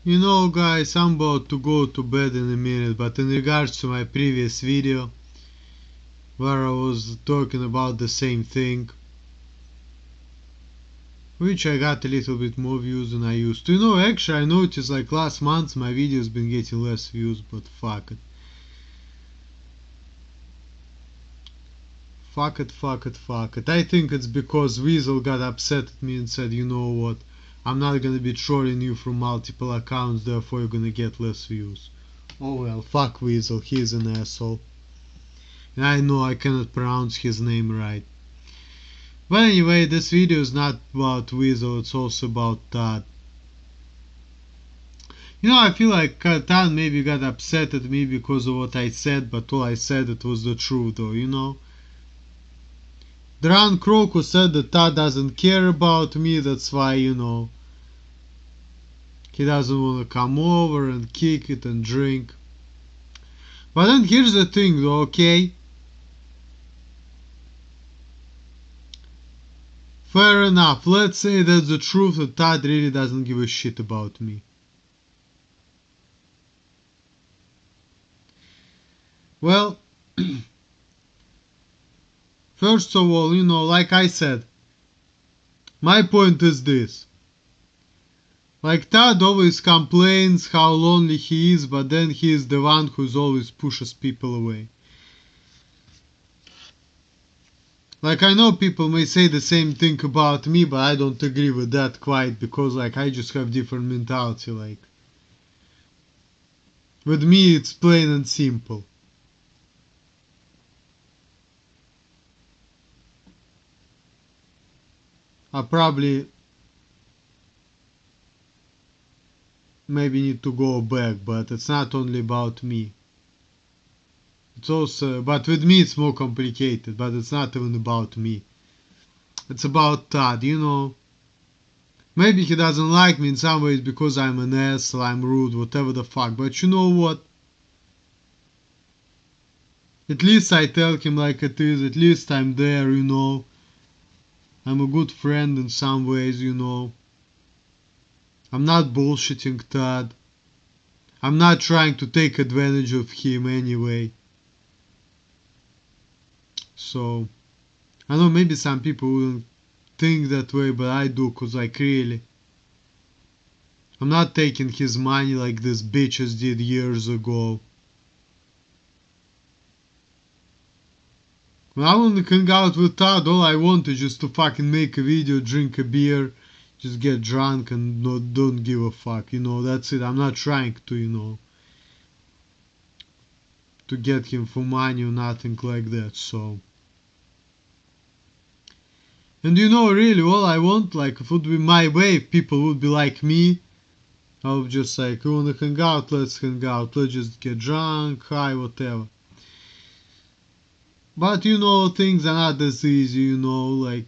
You know guys, I'm about to go to bed in a minute, but in regards to my previous video where I was talking about the same thing, which I got a little bit more views than I used to. You know, actually I noticed like last month my videos been getting less views, but fuck it. Fuck it, fuck it, fuck it. I think it's because Weasel got upset at me and said, you know what, I'm not gonna be trolling you from multiple accounts, therefore you're gonna get less views. Oh well, fuck Weasel, he's an asshole. And I know I cannot pronounce his name right. But anyway, this video is not about Weasel, it's also about Todd. You know, I feel like Todd maybe got upset at me because of what I said, but all I said it was the truth though, you know. Dran Crocus said that Todd doesn't care about me, that's why, you know, he doesn't want to come over and kick it and drink. But then here's the thing though, okay? Fair enough, let's say that's the truth that Todd really doesn't give a shit about me. Well, first of all, you know, like I said, my point is this. Like Todd always complains how lonely he is, but then he is the one who's always pushes people away. Like I know people may say the same thing about me, but I don't agree with that quite, because like I just have different mentality. Like with me it's plain and simple. I probably maybe need to go back, but it's not only about me. It's also, but with me it's more complicated, but it's not even about me. It's about Todd, you know. Maybe he doesn't like me in some ways because I'm an asshole, I'm rude, whatever the fuck, but you know what? At least I tell him like it is, at least I'm there, you know. I'm a good friend in some ways, you know. I'm not bullshitting Todd. I'm not trying to take advantage of him anyway. So, I know maybe some people wouldn't think that way, but I do, cause like really, I'm not taking his money like this bitches did years ago. When I want to hang out with Todd, all I want is just to fucking make a video, drink a beer, just get drunk and don't give a fuck, you know, that's it. I'm not trying to, you know, to get him for money or nothing like that, so. And you know, really, all I want, like, if it would be my way, if people would be like me, I would just like, you wanna hang out, let's hang out, let's just get drunk, high, whatever. But you know, things are not as easy, you know, like,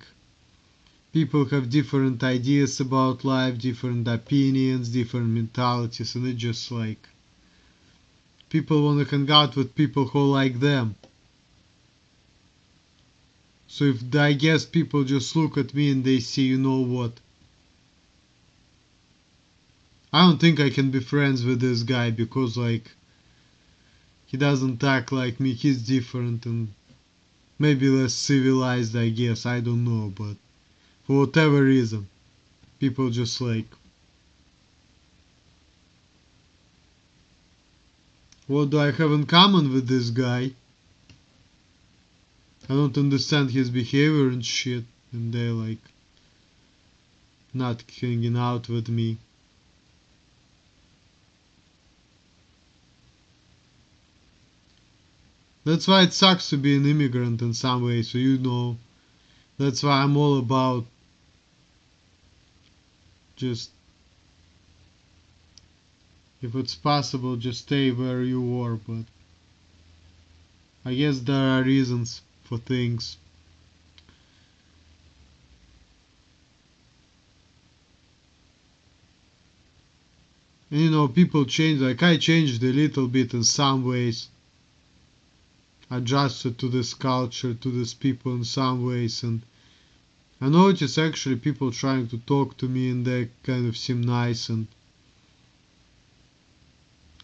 people have different ideas about life, different opinions, different mentalities, and it's just like, people wanna hang out with people who like them. So if I guess people just look at me and they see, you know what, I don't think I can be friends with this guy because like he doesn't act like me, he's different and maybe less civilized, I guess, I don't know, but for whatever reason, people just like, what do I have in common with this guy? I don't understand his behavior and shit, and they like not hanging out with me. That's why it sucks to be an immigrant in some way, so you know, that's why I'm all about just, if it's possible, just stay where you are, but I guess there are reasons for things. And you know, people change, like I changed a little bit in some ways, adjusted to this culture, to these people in some ways, and I notice actually people trying to talk to me and they kind of seem nice, and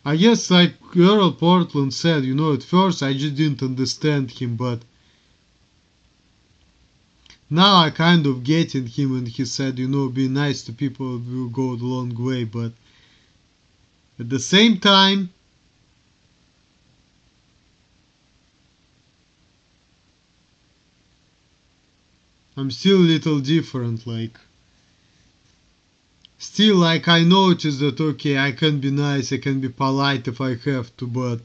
I guess like Earl Portland said, at first I just didn't understand him, but now I kind of getting him when he said, be nice to people will go a long way, but at the same time, I'm still a little different, like, still like I notice that okay, I can be nice, I can be polite if I have to, but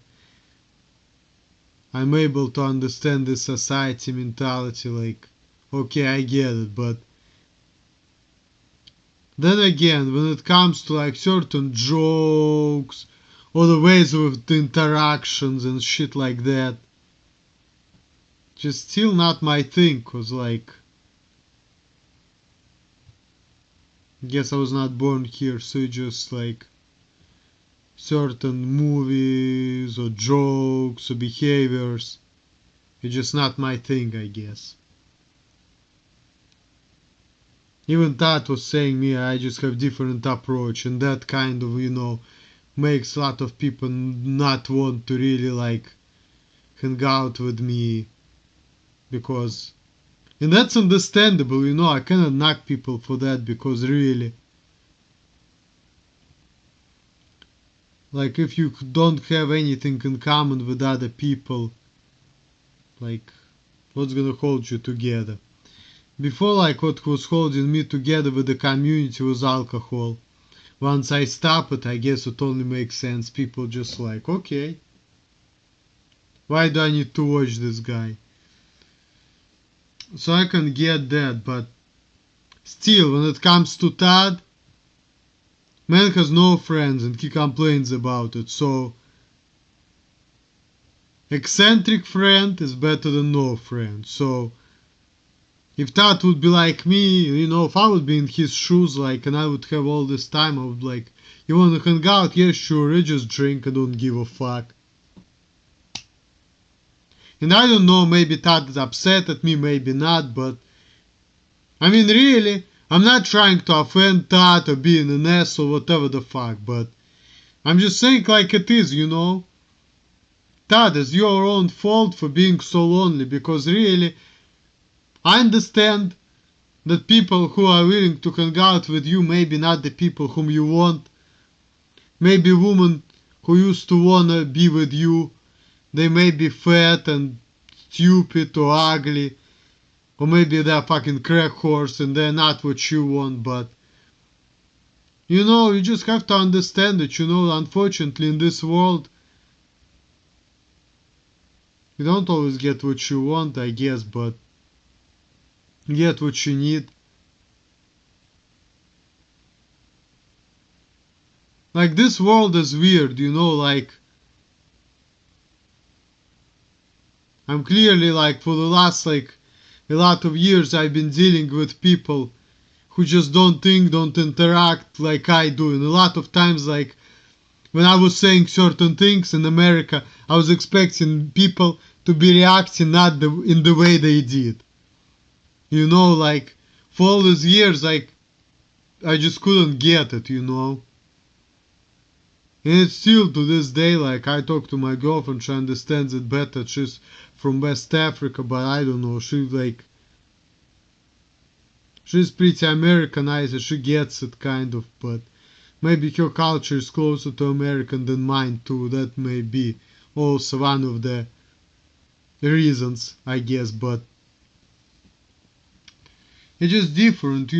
I'm able to understand the society mentality, like, okay, I get it, but then again, when it comes to like certain jokes or the ways of the interactions and shit like that, just still not my thing, cause like, guess I was not born here, so just like certain movies or jokes or behaviors, it's just not my thing, I guess. Even Todd was saying me, I just have different approach, and that kind of, makes a lot of people not want to really like hang out with me because, and that's understandable, I cannot knock people for that because really, like if you don't have anything in common with other people, like what's gonna hold you together? Before, like what was holding me together with the community was alcohol. Once I stop it, I guess it only makes sense. People just like, okay, why do I need to watch this guy? So I can get that, but still, when it comes to Todd, man has no friends and he complains about it. So, eccentric friend is better than no friend. So, if Todd would be like me, if I would be in his shoes, like, and I would have all this time, I would like, you want to hang out? Yeah, sure, I just drink, I don't give a fuck. And I don't know, maybe Todd is upset at me, maybe not, but I mean, really, I'm not trying to offend Todd or being an ass or whatever the fuck, but I'm just saying like it is, Todd, it's your own fault for being so lonely because really, I understand that people who are willing to hang out with you, maybe not the people whom you want, maybe women who used to wanna be with you, they may be fat and stupid or ugly, or maybe they're fucking crack horse and they're not what you want, but you just have to understand that, unfortunately in this world, you don't always get what you want, I guess, but you get what you need. Like, this world is weird, like, I'm clearly, like, for the last, like, a lot of years, I've been dealing with people who just don't think, don't interact like I do. And a lot of times, like, when I was saying certain things in America, I was expecting people to be reacting not in the way they did. Like, for all these years, like, I just couldn't get it, And it's still to this day, like, I talk to my girlfriend, she understands it better. She's from West Africa, but I don't know, she's pretty Americanized, she gets it kind of, but maybe her culture is closer to American than mine too. That may be also one of the reasons, I guess, but it's just different,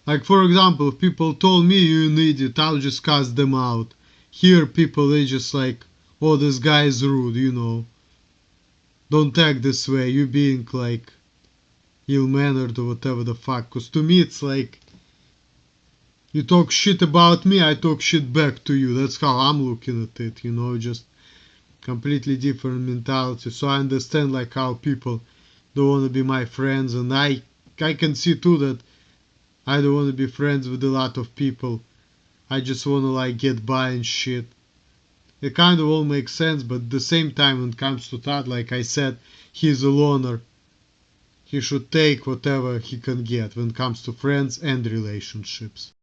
Like, for example, if people told me you're an idiot, I'll just cast them out. Here, people, they just like, oh, this guy is rude, Don't act this way, you being like ill-mannered or whatever the fuck. Cause to me, it's like, you talk shit about me, I talk shit back to you. That's how I'm looking at it, just completely different mentality. So I understand like how people don't want to be my friends, and I can see too that I don't want to be friends with a lot of people. I just want to like get by and shit. It kind of all makes sense, but at the same time when it comes to Todd, like I said, he's a loner. He should take whatever he can get when it comes to friends and relationships.